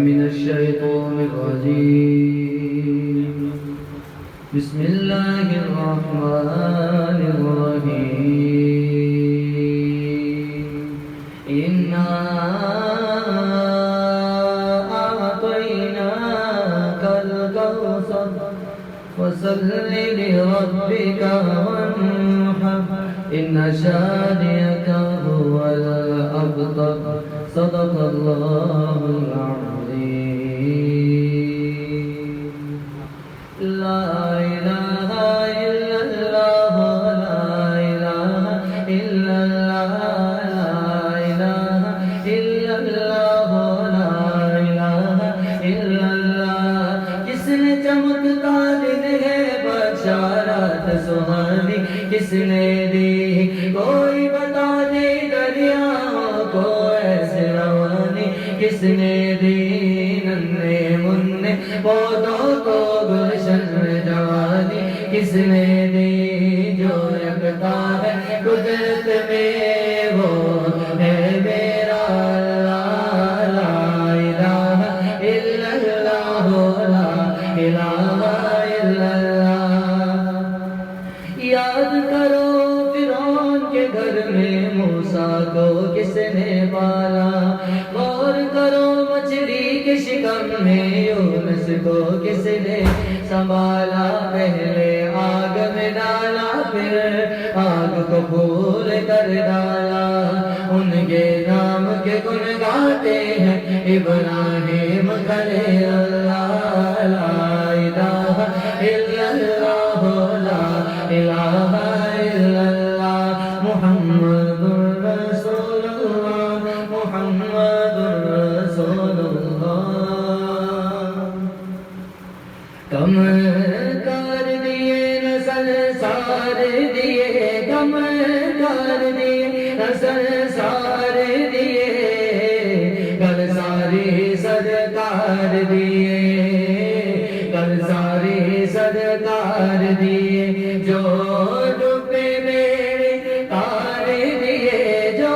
من الشيطان الرجيم بسم الله الرحمن الرحيم إنا أعطيناك الكوثر فصل لربك وانحر إن شانئك هو الأبتر صدق الله العظيم لا إله إلا الله لا إله إلا الله لا إله إلا الله لا إله إلا الله کس نے چمکتا دن ہے بشارت سہانی کس نے دی کوئی بتا دے دریاؤں کو ایسے روانی کس نے دی ننھے منھے پودوں کو گلشن میں جوانی کس نے دی جو یکتا ہے قدرت میں وہ ہے میرا اللہ لا الہ الا اللہ لا الہ الا اللہ یاد کرو فرعون کے گھر میں موسیٰ کو کس نے پالا غور کرو مچھلی کے شکم میں یونس کو کس نے سنبھالا پہلے آگ میں ڈالا پھر آگ کو پھول کر ڈالا ان کے نام کے گن گاتے ہیں ابراہیم خلیل اللہ لا الہ الا اللہ لا الہ الا اللہ محمد رسول اللہ محمد رسول اللہ کم کر دیے نسل سار دیے کم کر دیے نسل سار دیے کل ساری سرکار دیے کل ساری سرکار دیے جو ڈوبے میرے تار دیے جو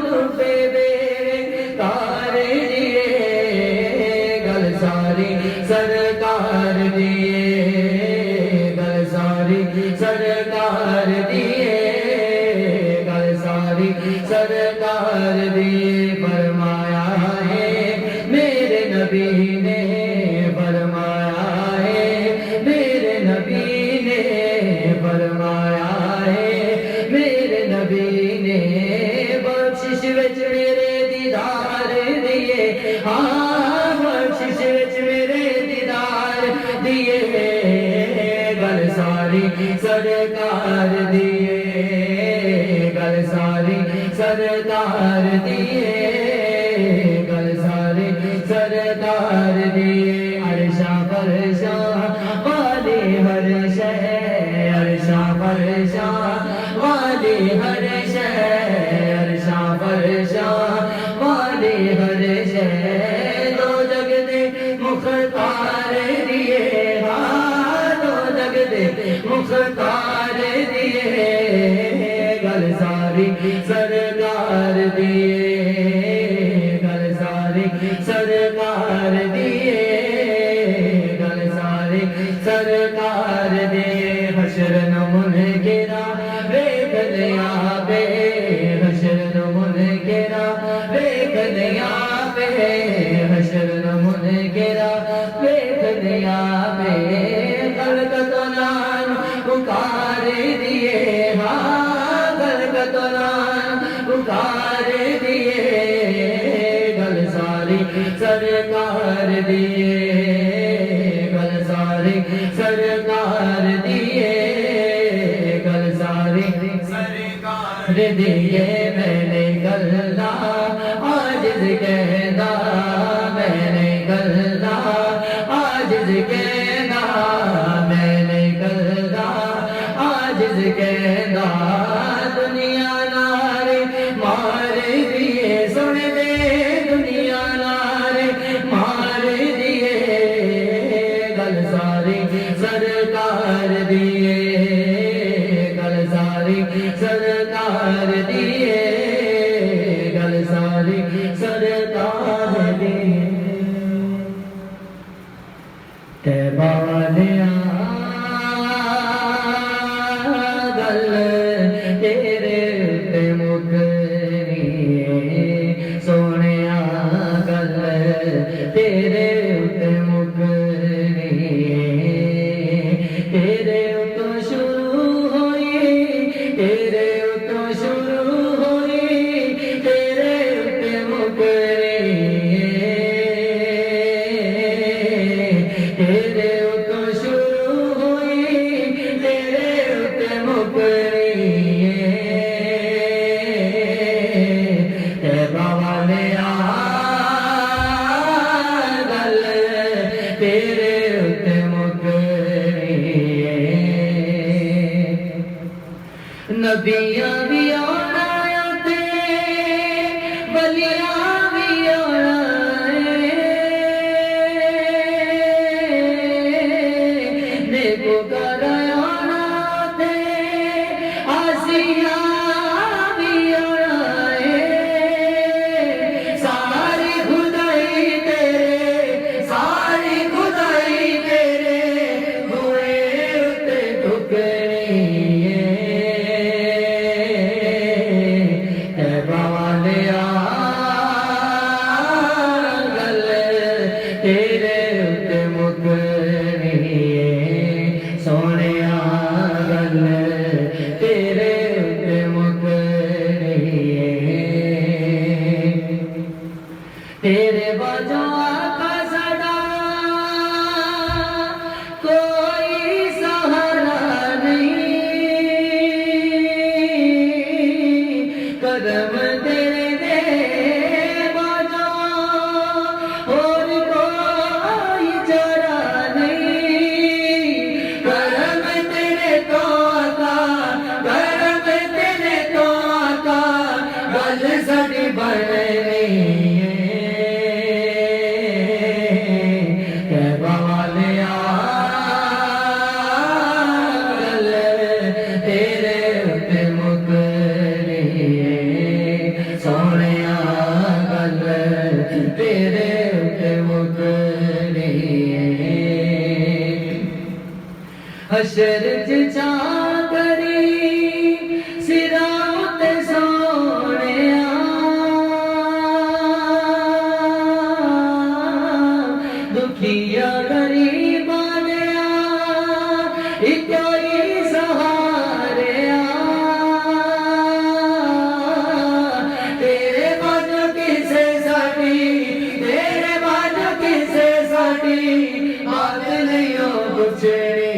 ڈوبے میرے تار دیے کل ساری سرکار دیے کل ساری سرکار دیے کل ساری سرکار دیے فرمایا ہے میرے نبی نے فرمایا ہے میرے نبی نے فرمایا ہے میرے نبی نے بخشش وچ میرے دیدار دیے ہاں بخشش وچ میرے دیدار دیے گل ساری سرکار دیے گل ساری سرکار دیے گل ساری سرکار دیے عرشا فرشا والی ہر شے عرشا فرشا والی ہر شے عرشا فرشا والی ہر شے دو جگ دے مختار دیے ہاں دو جگ دے مختار دیے گل ساری سرکار دیے گل ساری سرکار دیے گل ساری سرکار دیے حشر نمن گرا دیکھ لیا بے حشر نمن گرا دیکھ لیا بے حشر نمن گرا دیکھ لیا بے خلق تو نام پکار دیے ہاں خلق تو نام پکار دیے گل ساری سرکار دیے گل ساری سرکار دیے گل ساری سرکار دیے میں نے گلنا عاجز کہنا میں نے گلنا عاجز کہنا میں نے گلنا عاجز کہنا دنیا نارے مار دیے سن دے دنیا نارے مار دیے گل ساری سرکار دیے گل ساری سرکار دیے گل ساری سرکار دیے والیا گل تیرے تے مکری سونیا گل تیرے تے مکری تیرے تو شروع ہوئی تیرے تو شروع ہوئی تیرے تے مکری تیرے تو شروع ہوئی تیرے تے مکری تیبا والیا گل تیرے تے مکری نبیاں بھی آنا تے ولیاں بھی آنا نیکوکار آنا تے عاصیاں بھی آنا ساری خدائی تیرے ہوئے تے ٹکری تیبا والیا گل تیرے تے مکری سونیا گل تیرے تے مکری تیرے وجہ آقا سدا کوئی سہارا نہیں قدم تیرے دے وجہ اور کوئی چارہ نہیں کرم تیرے تو آقا کرم تیرے تو آقا گل ساڈی بننی تیبا والیا گل تیرے تے مکری سونیا گل تیرے تے مکری حشر چ چاہ کری سراں تے سونیا دکھیا غریباں دیا اکو ہی سہاریا تیرے بعد کسے ساڈی تیرے بعد کسے ساڈی بات نہیں ہو پچھڑی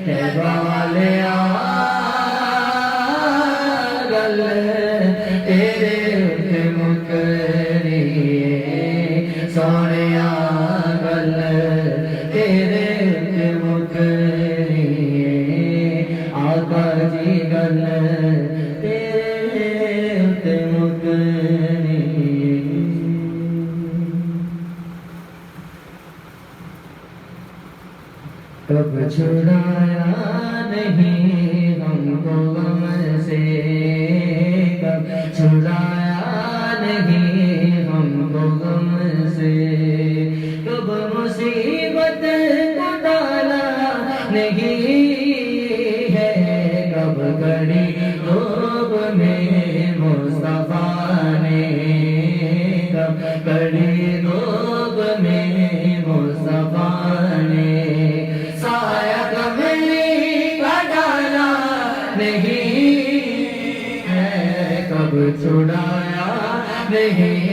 تیبا والیا گل تیرے تے مکری سونیا گل تیرے تے مکری آقا جی گل تیرے تے مکری کب چھڑایا نہیں ہم کو غم سے کب چھڑایا نہیں ہم کو غم سے کب مصیبت کو ڈالا نہیں ہے کب گھڑی دھوپ میں مصطفیٰ نے کب گھڑی دھوپ میں مصطفیٰ نے سایہ کملی کا ڈالا نہیں ہے کب چھڑایا نہیں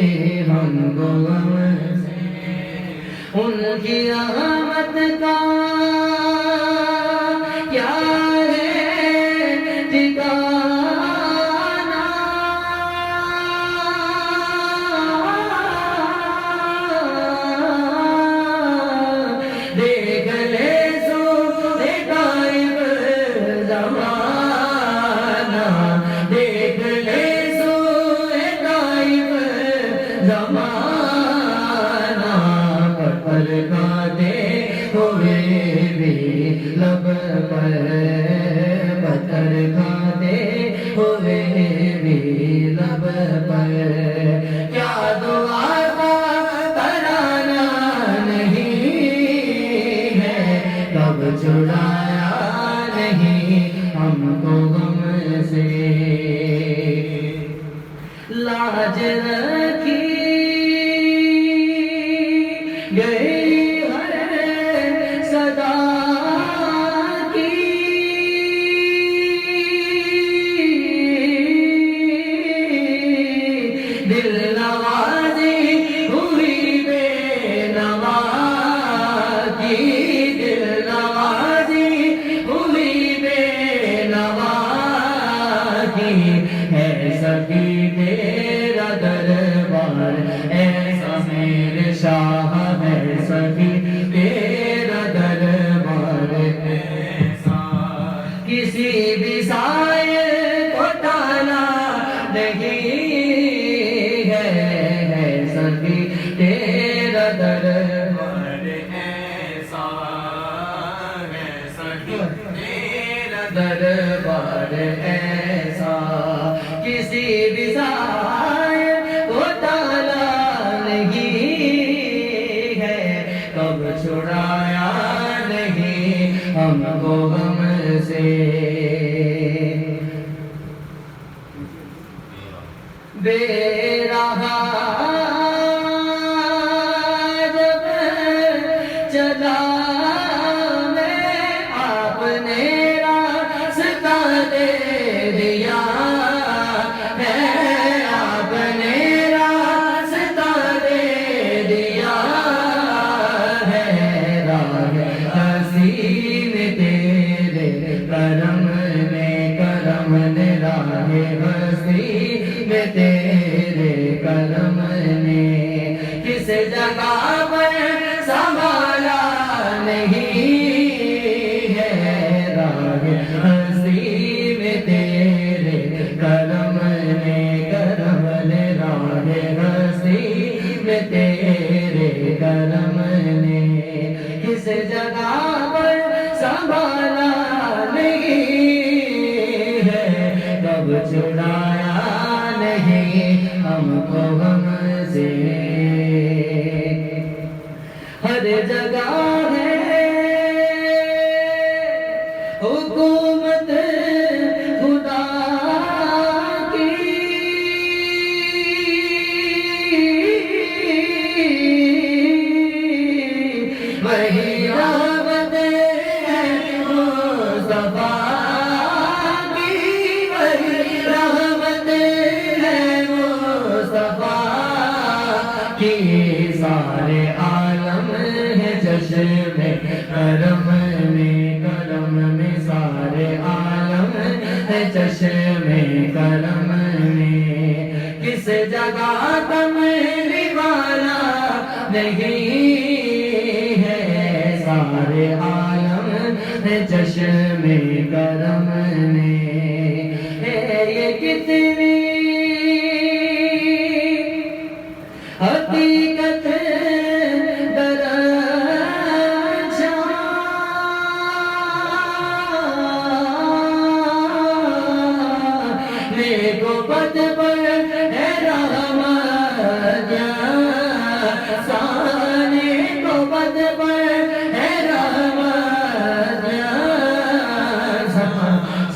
ہم کو غم سے ان کی رحمت کا کیا ہے ٹھکانہ دیکھ لے دیکھ لے سوئے غائب زمانہ پتھر کھاتے ہوئے بھی لب پر پتھر کھاتے ہوئے بھی لب پر کیا دعا کرا لاج رکھی گئی ہر صدا کی دل نوازی ہوئی بے نوا کی دل نوازی ہوئی بے نوا کی ہے سخی تیرا دربار ایسا میرے شاہ ہے سخی تیرا دربار ایسا کسی بھی سائے کو ٹالا نہیں ہے سخی تیرا دربار ایسا ہے سخی تیرا دربار ایسا کسی بھی سائے کو ٹالا نہیں ہے کب چھڑایا نہیں ہم کو غم سے بے رہا جب چلا میں آپ نے راستہ دے دیا ہے آپ نے راستہ دے دیا ہے راہ حسین تیرے کرم نے راہ حسین تیرے کرم نے کس جگہ پر سنبھالا نہیں ہے راہ حسین تیرے کرم نے راہ حسین تیرے کرم نے کس جگہ پر سنبھالا نہیں ہے کب چھڑایا نہیں ہم کو غم سے ہر جگہ ہے حکومت خدا کی وہی رحمت ہے مصطفیٰ کی وہی رحمت ہے مصطفیٰ کی سارے عالم ہے چشم کرم میں سارے عالم ہے چشم کرم میں کس جگہ کملی والا نہیں ہے سارے عالم ہے چشم کرم میں یہ کتنی حقیقت نیک و بد پر ہے رحمت نیک و بد پر ہے رحمت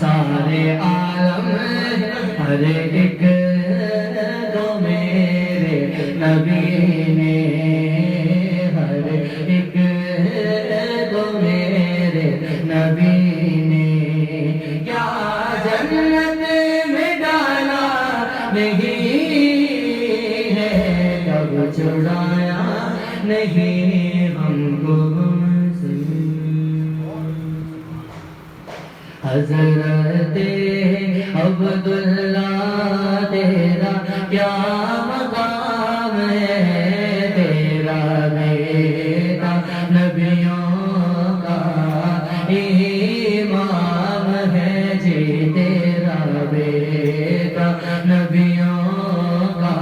سارے عالم ہر ایک کو میرے نبی نے ہر ایک کو میرے نبی نے کیا جنت میں ڈالا نہیں ہے کب چھڑایا نہیں ہم کو سے حضرت عبداللہ تیرا کیا مقام ہے تیرا بیٹا نبیوں کا امام ہے جی تیرا بیٹا نبیوں کا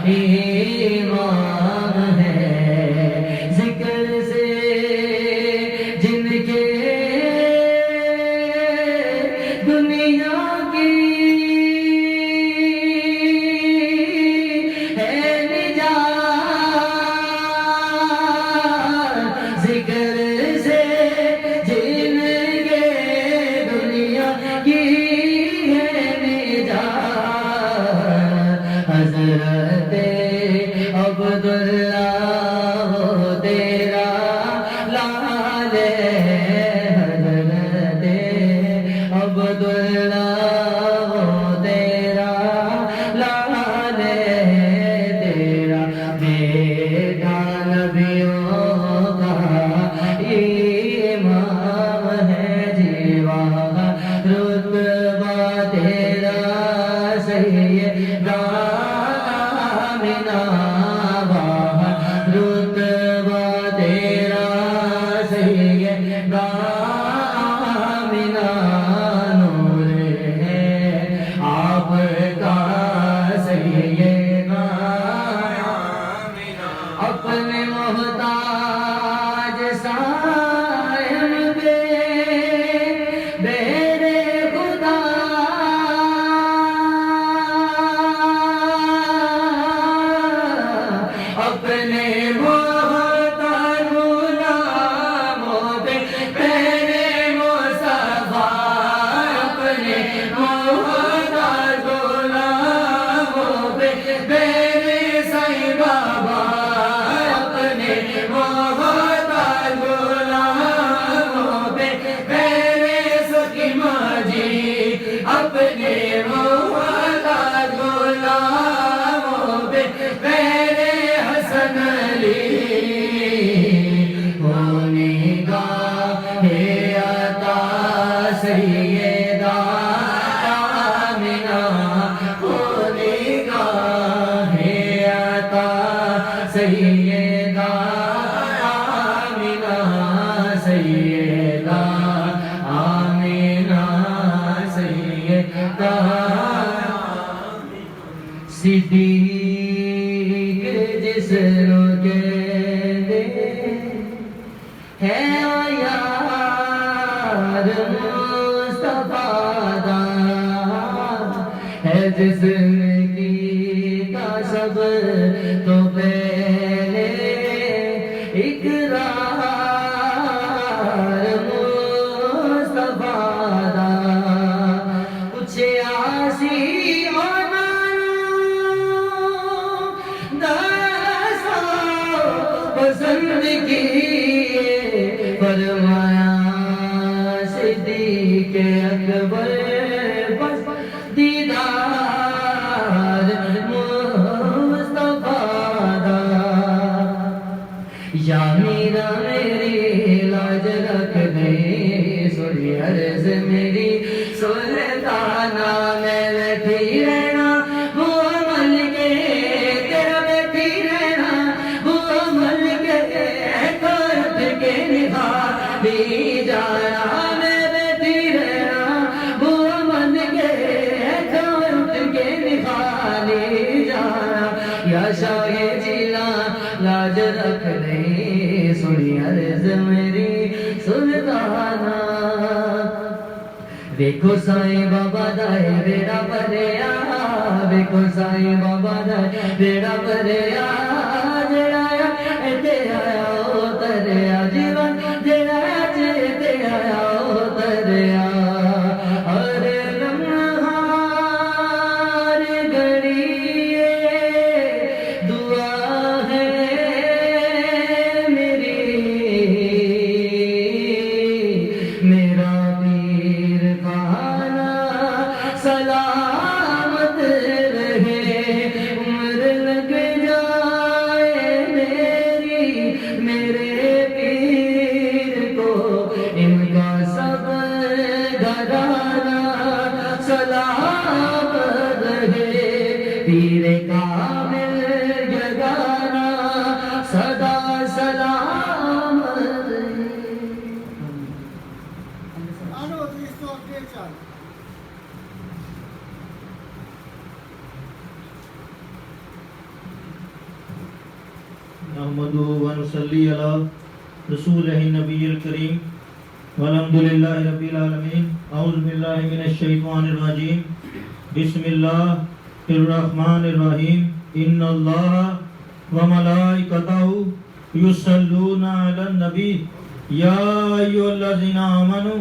امام ہے ذکر سے جن کے دنیا کی حضرت عبداللہ وہ تیرا لال ہے، حضرت عبداللہ وہ تیرا لال ہے، تیرا بیٹا نبیوں کا امام ہے، جیوا رتبہ تیرا سیدہ آمنہ، رتبہ تیرا سیدہ آمنہ، نور ہے آپ کا سیدہ آمنہ، اپنے محتاج صاحب پہ میرے خدا اپنے محتاج غلاموں پہ میرے مصطفیٰ، اپنے محتاج غلاموں پہ میرے سائیں بابا، اپنے محتاج غلاموں پہ میرے سکی ماجی، اپنے محتاج غلاموں پہ میرے حسن علی، ہونے گاہ عطا سیدہ آمنہ، ہونے گاہ عطا سیدہ آمنہ، سیدہ آمنہ، سیدہ صدیق جس رو کہتے ہے یار مصطفیٰ دا، ہے جس نے کیتا سب تو پہلے اقرار مصطفیٰ دا، کچھ آسی پسند کی فرمایا صدیق اکبر بس دیدار مصطفیٰ دا، یا میرا میری لاج رکھ دے، سنی عرض میری سلطانہ، میں بیٹھی رہنا وہ عمل کے، تیرا بیٹھی رہنا وہ عمل کے، اٹھ کے نبھالی جانا، میں بیٹھی رہنا وہ عمل کے، اٹھ کے نبھالی جانا، یا شاہ جیلا لاج رکھ دے، سنی عرض میری سلطانہ، دیکھو سائیں بابا دائے بیڑا بھریا، دیکھو سائیں بابا دائے بیڑا بھریا، جڑا ایتے آیا اتریا، جیون جڑا ایتے آیا اتریا، ہر لمحہ ہر گھڑی دعا ہے میری، میرا پیر خانہ سلامت رہے، عمر لگ جائے میری، میرے پیر کو ان کا سب گھرانہ سلامت رہے، پیر کامل جگانا سدا سلامت رہے۔ نحمده ونصلي على رسوله النبي الكريم والحمد لله رب العالمين، اعوذ بالله من الشیطان الرجیم، بسم اللہ الرحمن الرحیم، ان اللہ وملائکتہ یصلون علی النبی یا ایھا الذین آمنوا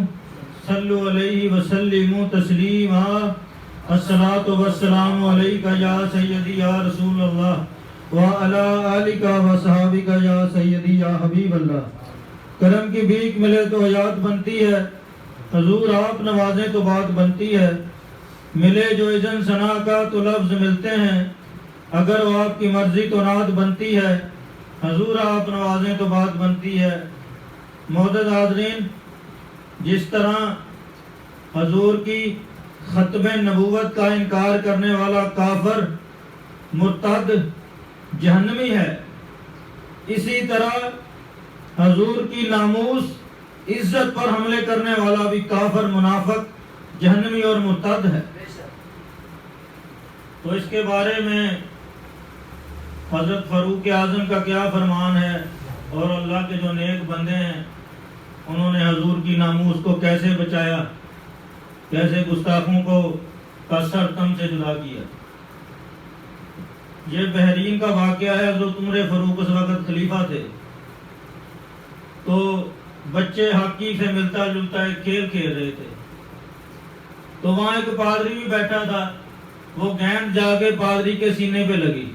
صلوا علیہ وسلموا تسلیما، الصلاۃ والسلام علیک یا سیدی یا رسول اللہ وعلی آلک وصحابک یا سیدی یا حبیب اللہ۔ کرم کی بھیک ملے تو حیات بنتی ہے، حضور آپ نوازیں تو بات بنتی ہے، ملے جو اذن ثنا کا تو لفظ ملتے ہیں، اگر وہ آپ کی مرضی تو نعت بنتی ہے، حضور آپ نوازیں تو بات بنتی ہے۔ معزز حاضرین، جس طرح حضور کی ختم نبوت کا انکار کرنے والا کافر، مرتد، جہنمی ہے، اسی طرح حضور کی ناموس عزت پر حملے کرنے والا بھی کافر، منافق، جہنمی اور مرتد ہے۔ تو اس کے بارے میں حضرت فاروق اعظم کا کیا فرمان ہے، اور اللہ کے جو نیک بندے ہیں انہوں نے حضور کی ناموس کو کیسے بچایا، کیسے گستاخوں کو کا سر تن سے جدا کیا۔ یہ بحرین کا واقعہ ہے، حضرت عمر فاروق اس وقت خلیفہ تھے، تو بچے ہاکی سے ملتا جلتا ایک کھیل کھیل رہے تھے، تو وہاں ایک پادری بھی بیٹھا تھا، وہ گیند جا کے پادری کے سینے پہ لگی،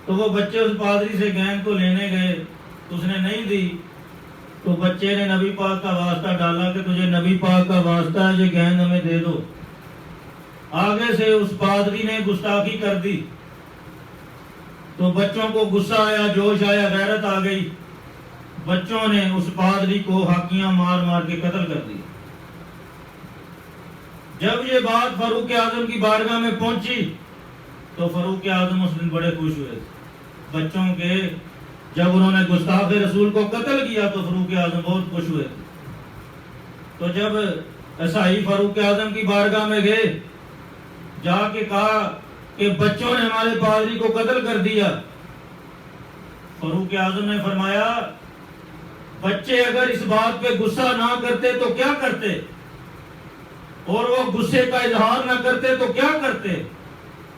تو وہ بچے اس پادری سے گیند کو لینے گئے، اس نے نہیں دی، تو بچے نے نبی پاک کا واسطہ ڈالا کہ تجھے نبی پاک کا واسطہ ہے، یہ گیند ہمیں دے دو۔ آگے سے اس پادری نے گستاخی کر دی، تو بچوں کو غصہ آیا، جوش آیا، غیرت آ گئی، بچوں نے اس پادری کو ہاکیاں مار مار کے قتل کر دیا۔ جب یہ بات فاروق اعظم کی بارگاہ میں پہنچی تو فاروق اعظم اس دن بڑے خوش ہوئے، بچوں کے جب انہوں نے گستاخ رسول کو قتل کیا تو فاروق اعظم بہت خوش ہوئے۔ تو جب عیسائی فاروق اعظم کی بارگاہ میں گئے، جا کے کہا کہ بچوں نے ہمارے پادری کو قتل کر دیا، فاروق اعظم نے فرمایا بچے اگر اس بات پہ غصہ نہ کرتے تو کیا کرتے، اور وہ غصے کا اظہار نہ کرتے تو کیا کرتے،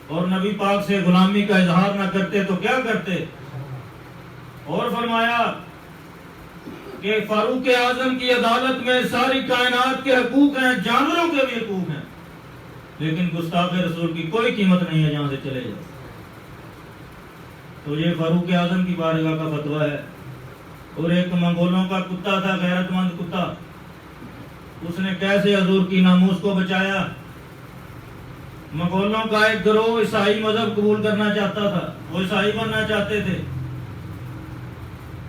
اور نبی پاک سے غلامی کا اظہار نہ کرتے تو کیا کرتے۔ اور فرمایا کہ فاروق اعظم کی عدالت میں ساری کائنات کے حقوق ہیں، جانوروں کے بھی حقوق ہیں، لیکن گستاخ رسول کی کوئی قیمت نہیں ہے جہاں سے چلے جائے۔ تو یہ فاروق اعظم کی بارگاہ کا فتویٰ ہے۔ اور ایک منگولوں کا کتا تھا، غیرت مند کتا، اس نے کیسے حضور کی ناموس کو بچایا۔ منگولوں کا ایک گروہ عیسائی مذہب قبول کرنا چاہتا تھا، وہ عیسائی بننا چاہتے تھے،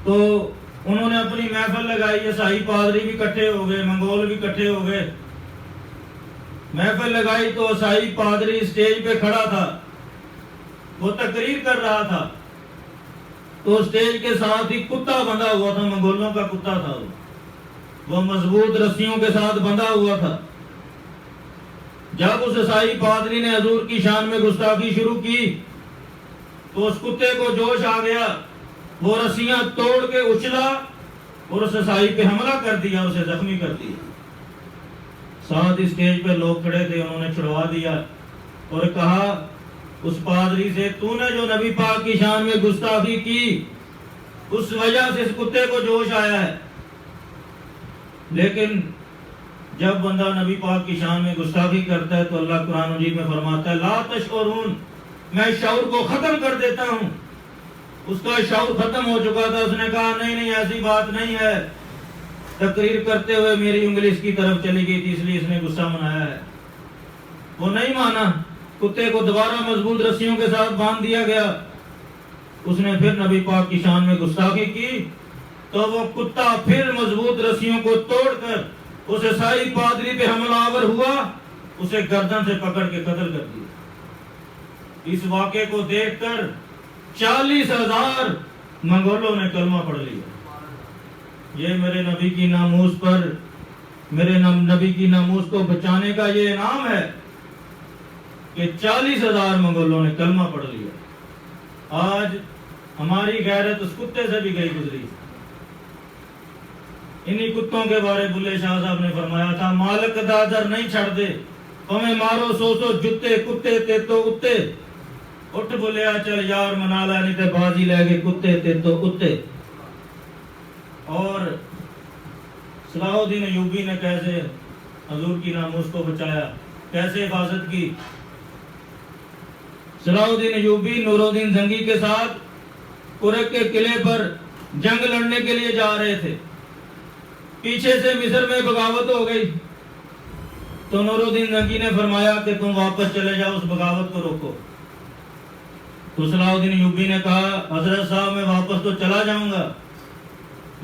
تو انہوں نے اپنی محفل لگائی، عیسائی پادری بھی اکٹھے ہو گئے، منگول بھی اکٹھے ہو گئے، محفل لگائی تو عیسائی پادری اسٹیج پہ کھڑا تھا، وہ تقریر کر رہا تھا، تو اسٹیج کے ساتھ ہی کتا بندھا ہوا تھا، منگولوں کا کتا تھا، وہ مضبوط رسیوں کے ساتھ بندھا ہوا تھا۔ جب اس عیسائی پادری نے حضور کی شان میں گستاخی شروع کی تو اس کتے کو جوش آ گیا، وہ رسیاں توڑ کے اچھلا اور اس عیسائی پہ حملہ کر دیا، اسے زخمی کر دیا۔ ساتھ اسٹیج پہ لوگ کھڑے تھے، انہوں نے چھڑوا دیا اور کہا اس پادری سے تو نے جو نبی پاک کی شان میں گستاخی کی اس وجہ سے اس کتے کو جوش آیا ہے، لیکن جب بندہ نبی پاک کی شان میں گستاخی کرتا ہے تو اللہ قرآن مجید میں فرماتا ہے لا تشعرون، میں شعور کو ختم کر دیتا ہوں۔ اس کا شعور ختم ہو چکا تھا، اس نے کہا نہیں ایسی بات نہیں ہے، تقریر کرتے ہوئے میری انگلی اس کی طرف چلی گئی تھی اس لیے اس نے غصہ منایا ہے۔ وہ نہیں مانا، کتے کو دوبارہ مضبوط رسیوں کے ساتھ باندھ دیا گیا، اس نے پھر نبی پاک کی شان میں گستاخی کی تو وہ کتا پھر مضبوط رسیوں کو توڑ کر اس عیسائی پادری پہ حملہ آور ہوا، اسے گردن سے پکڑ کے قتل کر دیا۔ اس واقعے کو دیکھ کر 40,000 منگولوں نے کلمہ پڑھ لیا۔ یہ میرے نبی کی ناموس پر، میرے نبی کی ناموس کو بچانے کا یہ انعام ہے کہ 40,000 منگولوں نے کلمہ پڑھ لیا۔ آج ہماری غیرت اس کتے سے بھی گئی گزری۔ انہی کتوں کے بارے بلے شاہ صاحب نے فرمایا تھا مالک دادر نہیں چھڑ دے پویں مارو سو سو جتے کتے تے تو اتے، اٹھ بولیا چل یار منا لا نہیں تے بازی لے گئے کتے تے تو اتے۔ اور صلاح الدین ایوبی نے کیسے حضور کی ناموس کو بچایا، کیسے حفاظت کی؟ صلاح الدین ایوبی نور الدین زنگی کے ساتھ قرق کے قلعے پر جنگ لڑنے کے لیے جا رہے تھے. پیچھے سے مصر میں بغاوت ہو گئی تو نور الدین زنگی نے فرمایا کہ تم واپس چلے جاؤ، اس بغاوت کو روکو. تو صلاح الدین ایوبی نے کہا حضرت صاحب میں واپس تو چلا جاؤں گا،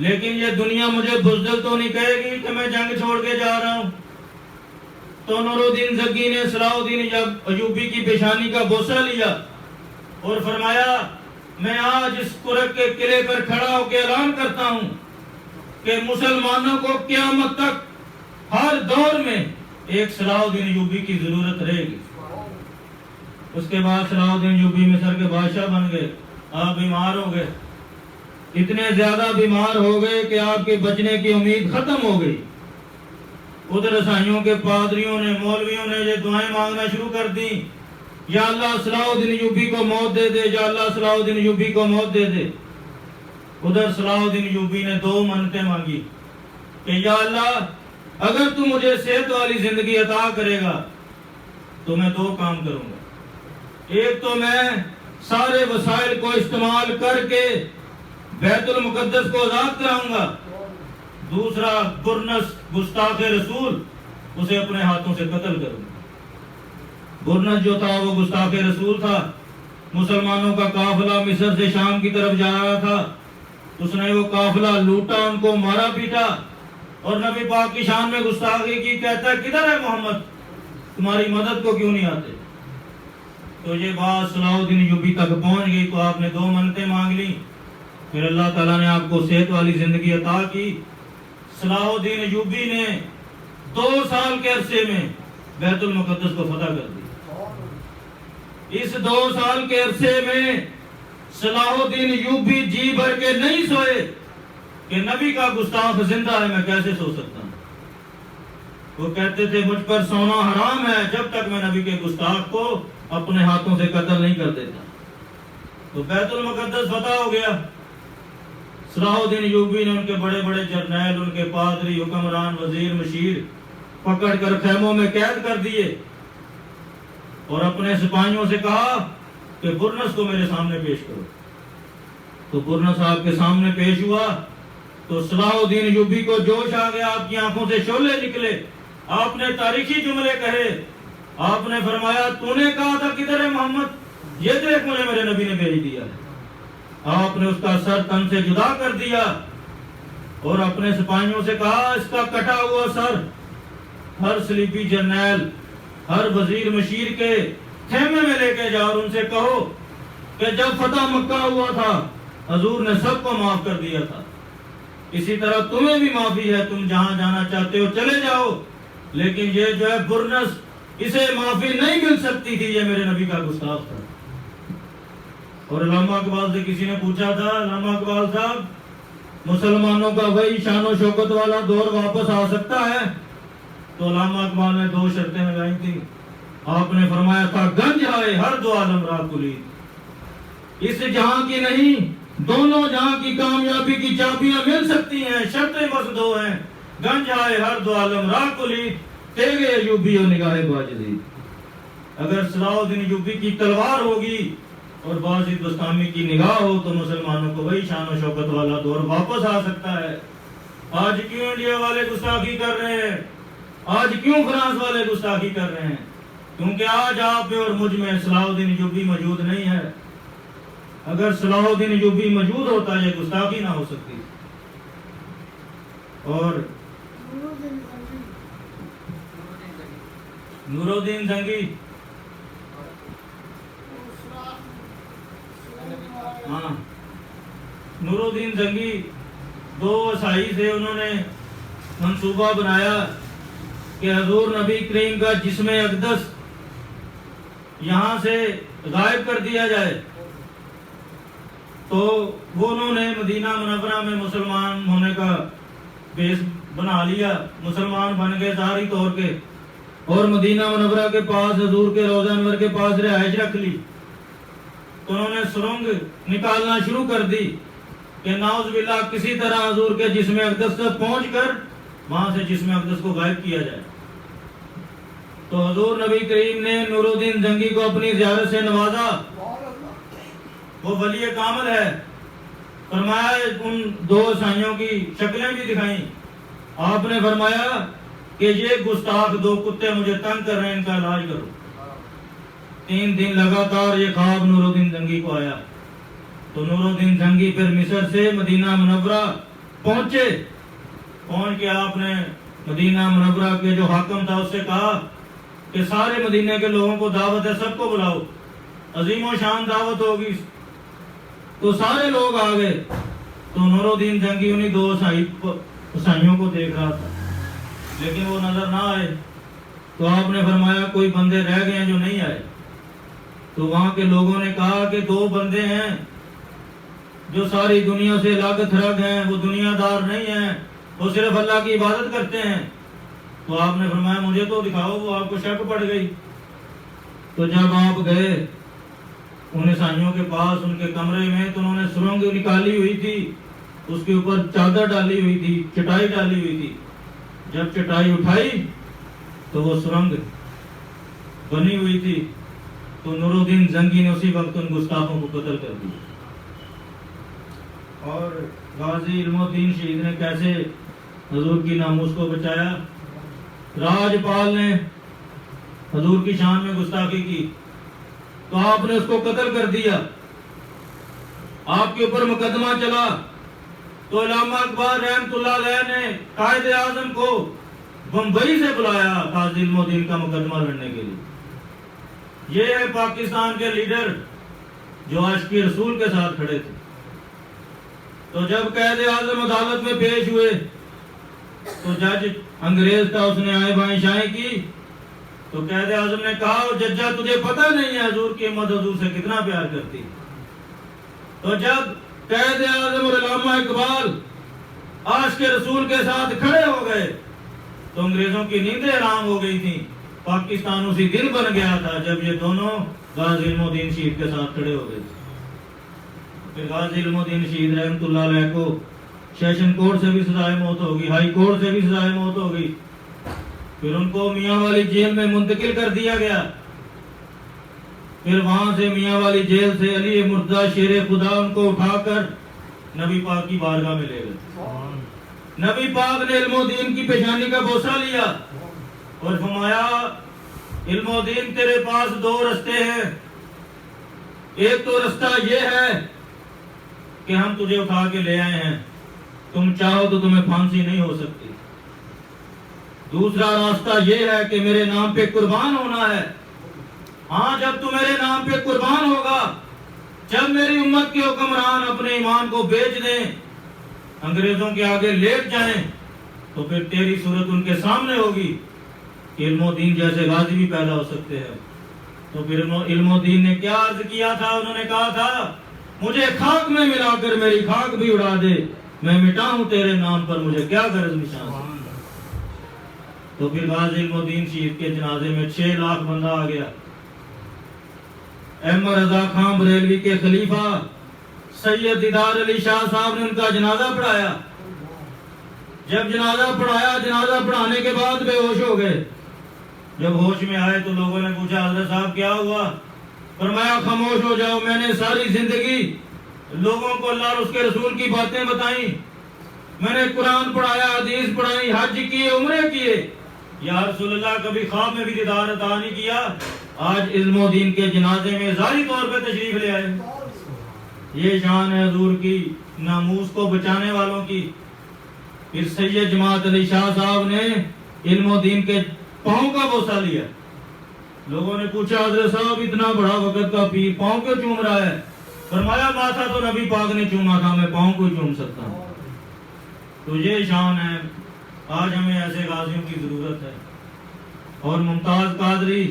لیکن یہ دنیا مجھے بزدل تو نہیں کہے گی کہ میں جنگ چھوڑ کے جا رہا ہوں. تو نور الدین زنگی نے صلاح الدین ایوبی کی پیشانی کا بوسہ لیا اور فرمایا میں آج اس قرق کے قلعے پر کھڑا ہو کے اعلان کرتا ہوں کہ مسلمانوں کو قیامت تک ہر دور میں ایک صلاح الدین ایوبی کی ضرورت رہے گی. اس کے بعد صلاح الدین ایوبی مصر کے بادشاہ بن گئے. آپ بیمار ہو گئے، اتنے زیادہ بیمار ہو گئے کہ آپ کے بچنے کی امید ختم ہو گئی. ادھر عیسائیوں کے پادریوں نے، مولویوں نے یہ دعائیں مانگنا شروع کر دی، یا اللہ صلاح الدین ایوبی کو موت دے دے، یا اللہ صلاح الدین ایوبی کو موت دے دے. ادھر صلاح الدین ایوبی نے 2 منتیں مانگی کہ یا اللہ اگر تو مجھے صحت والی زندگی عطا کرے گا تو میں 2 کام کروں گا. ایک تو میں سارے وسائل کو استعمال کر کے بیت المقدس کو آزاد کراؤں گا، دوسرا برنس گستاخ رسول اسے اپنے ہاتھوں سے قتل کروں گا. برنس جو تھا وہ گستاخ رسول تھا، مسلمانوں کا قافلہ مصر سے شام کی طرف جا رہا تھا. اس نے وہ قافلہ لوٹا، ان کو مارا پیٹا اور نبی پاک کی شان میں گستاخی کی. کہتا ہے کدھر ہے محمد، تمہاری مدد کو کیوں نہیں آتے؟ تو یہ بات صلاح الدین ایوبی تک پہنچ گئی تو آپ نے 2 منتیں مانگ لی. پھر اللہ تعالیٰ نے آپ کو صحت والی زندگی عطا کی. صلاح الدین ایوبی نے 2 سال کے عرصے میں بیت المقدس کو فتح کر دیا. اس 2 سال کے عرصے میں صلاح الدین ایوبی جی بھر کے نہیں سوئے کہ نبی کا گستاخ زندہ ہے، میں کیسے سو سکتا ہوں. وہ کہتے تھے مجھ پر سونا حرام ہے جب تک میں نبی کے گستاخ کو اپنے ہاتھوں سے قتل نہیں کر دیتا. تو بیت المقدس فتح ہو گیا. صلاح الدین ایوبی نے ان کے بڑے بڑے جرنیل، ان کے پادری، حکمران، وزیر، مشیر پکڑ کر خیموں میں قید کر دیے اور اپنے سپاہیوں سے کہا کہ برنس کو میرے سامنے پیش کرو. تو برنس آپ کے سامنے پیش ہوا تو صلاح الدین ایوبی کو جوش آ گیا، آپ کی آنکھوں سے شعلے نکلے. آپ نے تاریخی جملے کہے. آپ نے فرمایا تو نے کہا تھا کدھر ہے محمد، یہ دیکھ مجھے میرے نبی نے بھیج دیا ہے. آپ نے اس کا سر تن سے جدا کر دیا اور اپنے سپاہیوں سے کہا اس کا کٹا ہوا سر ہر سلیپی جرنیل، ہر وزیر مشیر کے خیمے میں لے کے جاؤ اور ان سے کہو کہ جب فتح مکہ ہوا تھا حضور نے سب کو معاف کر دیا تھا، اسی طرح تمہیں بھی معافی ہے، تم جہاں جانا چاہتے ہو چلے جاؤ، لیکن یہ جو ہے برنس اسے معافی نہیں مل سکتی تھی، یہ میرے نبی کا گستاخ تھا. اور علامہ اقبال سے کسی نے پوچھا تھا، علامہ اقبال صاحب مسلمانوں کا وہی شان و شوکت والا دور واپس آ سکتا ہے؟ تو علامہ اقبال نے 2 شرطیں لگائی تھی. آپ نے فرمایا تھا گنج آئے ہر 2 عالم را کلی، اس جہاں کی نہیں دونوں جہاں کی کامیابی کی چابیاں مل سکتی ہیں، شرطیں بس 2 ہیں، گنج آئے ہر 2 عالم را کلی، تیغ ایوبی و نگاہ باجدی. اگر صلاح الدین ایوبی کی تلوار ہوگی اور باجد بستامی کی نگاہ ہو تو مسلمانوں کو وہی شان و شوکت والا دور واپس آ سکتا ہے. آج کیوں انڈیا والے گستاخی کر رہے ہیں؟ آج کیوں فرانس والے گستاخی کر رہے ہیں؟ کیونکہ آج آپ میں اور مجھ میں صلاح الدین ایوبی موجود نہیں ہے. اگر صلاح الدین ایوبی موجود ہوتا یہ گستاخی نہ ہو سکتی. اور نور الدین زنگی، ہاں نور الدین زنگی 2 عیسائی تھے. انہوں نے منصوبہ بنایا کہ حضور نبی کریم کا جسم اقدس یہاں سے غائب کر دیا جائے. تو وہ انہوں نے مدینہ منورہ میں مسلمان ہونے کا بیس بنا لیا، مسلمان بن گئے ظاہری طور کے، اور مدینہ منورہ کے پاس حضور کے روضہ انور کے پاس رہائش رکھ لی. تو انہوں نے سرنگ نکالنا شروع کر دی کہ نعوذ باللہ کسی طرح حضور کے جسم اقدس تک پہنچ کر وہاں سے جسم اقدس کو غائب کیا جائے. تو حضور نبی کریم نے نور الدین زنگی کو اپنی زیارت سے نوازا. وہ ولی کامل ہے. فرمایا ان دو عیسائیوں کی شکلیں بھی دکھائیں. آپ نے فرمایا کہ یہ گستاخ دو کتے مجھے تنگ کر رہے ہیں، ان کا علاج کرو. 3 دن لگاتار یہ خواب نور الدین زنگی کو آیا. تو نور الدین زنگی پھر مصر سے مدینہ منورہ پہنچے. پہنچ کے آپ نے مدینہ منورہ کے جو حاکم تھا اس سے کہا کہ سارے مدینہ کے لوگوں کو دعوت ہے، سب کو بلاؤ، عظیم و شان دعوت ہوگی. تو سارے لوگ آ گئے. تو نور الدین زنگی انہیں 2 عیسائیوں کو دیکھ رہا تھا لیکن وہ نظر نہ آئے. تو آپ نے فرمایا کوئی بندے رہ گئے ہیں جو نہیں آئے. تو وہاں کے لوگوں نے کہا کہ 2 بندے ہیں جو ساری دنیا سے الگ تھرگ ہیں، وہ دنیا دار نہیں ہیں، وہ صرف اللہ کی عبادت کرتے ہیں. تو آپ نے فرمایا مجھے تو دکھاؤ. وہ آپ کو شک پڑ گئی. تو جب آپ گئے ان عیسائیوں کے پاس ان کے کمرے میں تو انہوں نے سرنگ نکالی ہوئی تھی، اس کے اوپر چادر ڈالی ہوئی تھی، چٹائی ڈالی ہوئی تھی. جب چٹائی اٹھائی تو وہ سرنگ بنی ہوئی تھی. تو نور الدین زنگی نے اسی وقت ان گستاخوں کو قتل کر دیا. اور غازی علم الدین شہید نے کیسے حضور کی ناموس کو بچایا. راجپال نے حضور کی شان میں گستاخی کی تو آپ نے اس کو قتل کر دیا. آپ کے اوپر مقدمہ چلا تو علامہ اقبال رحمۃ اللہ علیہ نے قائد اعظم کو بمبئی سے بلایا غازی علم الدین کا مقدمہ لڑنے کے لیے. یہ ہے پاکستان کے لیڈر جو عاشق رسول کے ساتھ کھڑے تھے. تو جب قائد اعظم عدالت میں پیش ہوئے تو جج انگریز تھا، اس نے آئیں بائیں شائیں کی. تو قائد اعظم نے کہا ججا تجھے پتہ نہیں ہے حضور کی امت حضور سے کتنا پیار کرتی. تو جب قائد اعظم اور علامہ اقبال عاشق رسول کے ساتھ کھڑے ہو گئے تو انگریزوں کی نیندیں حرام ہو گئی تھیں. پاکستان اسی دن بن گیا تھا جب یہ دونوں غازی علم الدین شہید کے ساتھ کھڑے ہو گئے تھے. پھر غازی علم الدین شہید رحمۃ اللہ علیہ کو سیشن کورٹ سے بھی سزائے موت ہوگی، ہائی کورٹ سے بھی سزائے موت ہوگی. پھر ان کو میاں والی جیل میں منتقل کر دیا گیا. پھر وہاں سے میاں والی جیل سے علی مرتضیٰ شیر خدا ان کو اٹھا کر نبی پاک کی بارگاہ میں لے گئے. نبی پاک نے علم الدین کی پیشانی کا بوسہ لیا اور فرمایا علم الدین تیرے پاس 2 رستے ہیں. ایک تو رستہ یہ ہے کہ ہم تجھے اٹھا کے لے آئے ہیں، تم چاہو تو تمہیں پھانسی نہیں ہو سکتی. دوسرا راستہ یہ ہے کہ میرے نام پہ قربان ہونا ہے. ہاں جب تو میرے نام پہ قربان ہوگا، جب میری امت کے حکمران اپنے ایمان کو بیچ دیں، انگریزوں کے آگے لیٹ جائیں، تو پھر تیری صورت ان کے سامنے ہوگی کہ علم الدین جیسے غازی بھی پیدا ہو سکتے ہیں. تو پھر علم الدین نے کیا عرض کیا تھا؟ انہوں نے کہا تھا مجھے خاک میں ملا کر میری خاک بھی اڑا دے، میں مٹاؤں تیرے نام پر مجھے کیا غرض نشان. تو پھر غازی علم الدین شہید کے جنازے میں 6 لاکھ بندہ آ گیا. احمد رضا خان بریلوی کے خلیفہ سید دیدار علی شاہ صاحب نے ان کا جنازہ پڑھایا. جب جنازہ پڑھایا، جنازہ پڑھانے کے بعد بے ہوش ہو گئے. جب ہوش میں آئے تو لوگوں نے پوچھا حضرت صاحب کیا ہوا؟ فرمایا خاموش ہو جاؤ، میں نے ساری زندگی لوگوں کو اللہ اور اس کے رسول کی باتیں بتائیں، میں نے قرآن پڑھایا، حدیث پڑھائی، حج کیے، عمرے کیے، یا رسول اللہ کبھی خواب میں بھی دیدار عطا نہیں کیا. آج علم الدین کے جنازے میں ظاہری طور پہ تشریف لے آئے. یہ شان ہے حضور کی ناموس کو بچانے والوں کی. پھر سید جماعت علی شاہ صاحب نے علم الدین کے پاؤں کا بوسہ لیا. لوگوں نے پوچھا حضرت صاحب اتنا بڑا وقت کا پیر پاؤں کیوں چوم رہا ہے؟ فرمایا ماتھا تو نبی پاک نے چوما تھا، میں پاؤں کو چوم سکتا ہوں. تو یہ شان ہے. آج ہمیں ایسے غازیوں کی ضرورت ہے. اور ممتاز قادری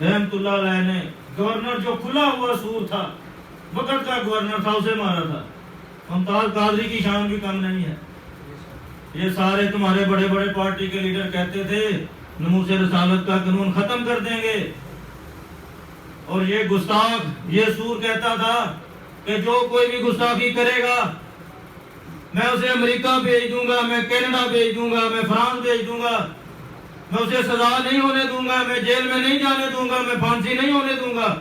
رحمت اللہ علیہ نے گورنر جو کھلا ہوا سور تھا، وقت کا گورنر تھا، اسے مارا تھا. ممتاز قادری کی شان بھی کم نہیں ہے. یہ سارے تمہارے بڑے بڑے پارٹی کے لیڈر کہتے تھے نموس رسالت کا قانون ختم کر دیں گے، اور یہ گستاخ یہ سور کہتا تھا کہ جو کوئی بھی گستاخی کرے گا میں اسے امریکہ بھیج دوں گا، میں کینیڈا بھیج دوں گا، میں فرانس بھیج دوں گا. میں اسے سزا نہیں ہونے دوں گا، میں جیل میں نہیں جانے دوں گا، میں پھانسی نہیں ہونے دوں گا،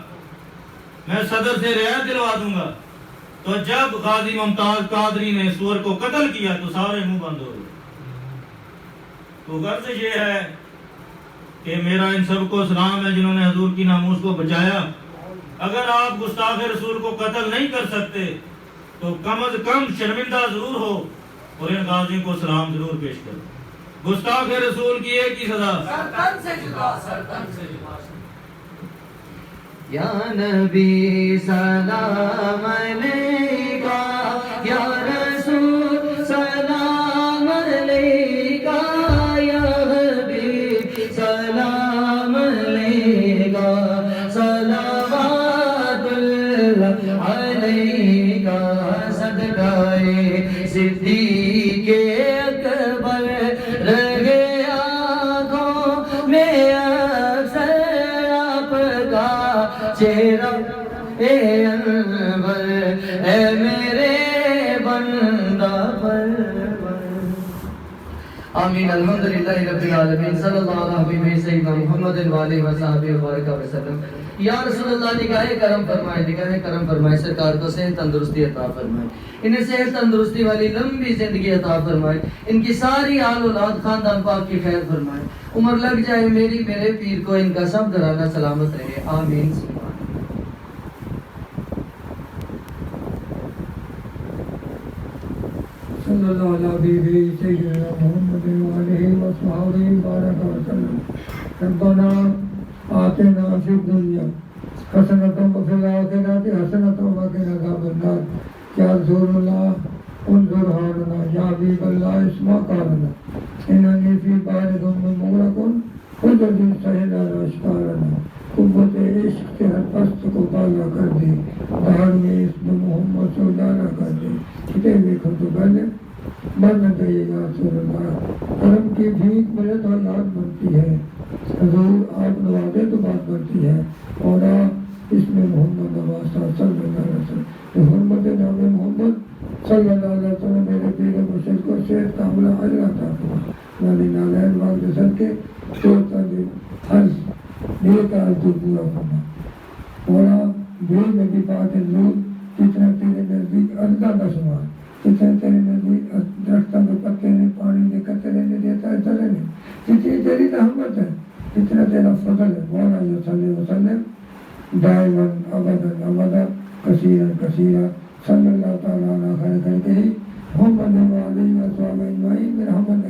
میں صدر سے رعایت دلوا دوں گا۔ تو جب غازی ممتاز قادری نے سور کو قتل کیا تو سارے منہ بند ہو گئے۔ تو غرض یہ ہے کہ میرا ان سب کو سلام ہے جنہوں نے حضور کی ناموس کو بچایا۔ اگر آپ گستاخ رسول کو قتل نہیں کر سکتے تو کم از کم شرمندہ ضرور ہو اور ان غازیوں کو سلام ضرور پیش کرو۔ گستاخ رسول کی ایک ہی سزا، سرطن سے جدا، سرطن سے جدا۔ یا نبی سلام علیکہ، یا رسول سلام علیکہ، یا حبیب سلام علیکہ، صلوات اللہ علیکہ، صدقائے صدیق اکبر رہے آنکھوں میں اکثر آپ کا چہرہ، اے انور اے میرے بندہ پرور۔ آمین۔ الحمدللہ رب العالمین، صلی اللہ علیہ حبیب سیدنا محمد وآلہ وصحبہ وسلم۔ یا رسول اللہ نگاہ کرم فرمائے، نگاہ کرم فرمائے، سرکار کو صحت تندرستی عطا فرمائے، انہیں صحت تندرستی والی لمبی زندگی عطا فرمائے، ان کی ساری آل اولاد خاندان پاک کی خیر فرمائے، عمر لگ جائے میری میرے پیر کو، ان کا سب گھرانہ سلامت رہے، آمین۔ صلی اللہ علیہ حبیبہ سیدنا محمد وآلہ وصحبہ بارک وسلم۔ ربنا آتنا فی الدنیا حسنۃ وفی الآخرۃ حسنۃ وقنا عذاب النار۔ یا رسول اللہ انظر حالنا، یا حبیب اللہ اسمع قولنا، اننی فی بارد مغرق خذ بی سہل اشکارنا۔ قوت عشق سے ہر پست کو بالا کر دے، دہر میں اسم محمد سے اجالا کر دے، چھٹے ہوئے خط و گلے بن گئے یا رسول اللہ۔ کرم کی بھیک ملے تو یاد بنتی ہے، حضور آپ نوازے تو بات بنتی ہے، اور اس میں محمد نوازا صلی اللہ علیہ وسلم۔ تو حرمت نام محمد صلی اللہ علیہ وسلم میرے پیر مرشد کو صحت کاملہ اجر عطا فرما، والی نالین واقع جسد کے توڑتا دے ہر نیک آرزو پورا فرما۔ مولا دل میں بھی بات نور، کتنا تیرے نزدیک اردا کا شمار، کتنا تیرے نزدیک درختوں کے پتے نے پانی دے کر تیرے نے دیتا ہے تلے نے، کتنی تیری رحمت ہے، کتنا تیرا فضل ہے۔ مولا یہ صلی وسلم دائما ابدا ابدا کثیرا کثیرا صلی اللہ تعالیٰ علیہ خیر خلقہ محمد وآلہ وصحبہ اجمعین برحمتہ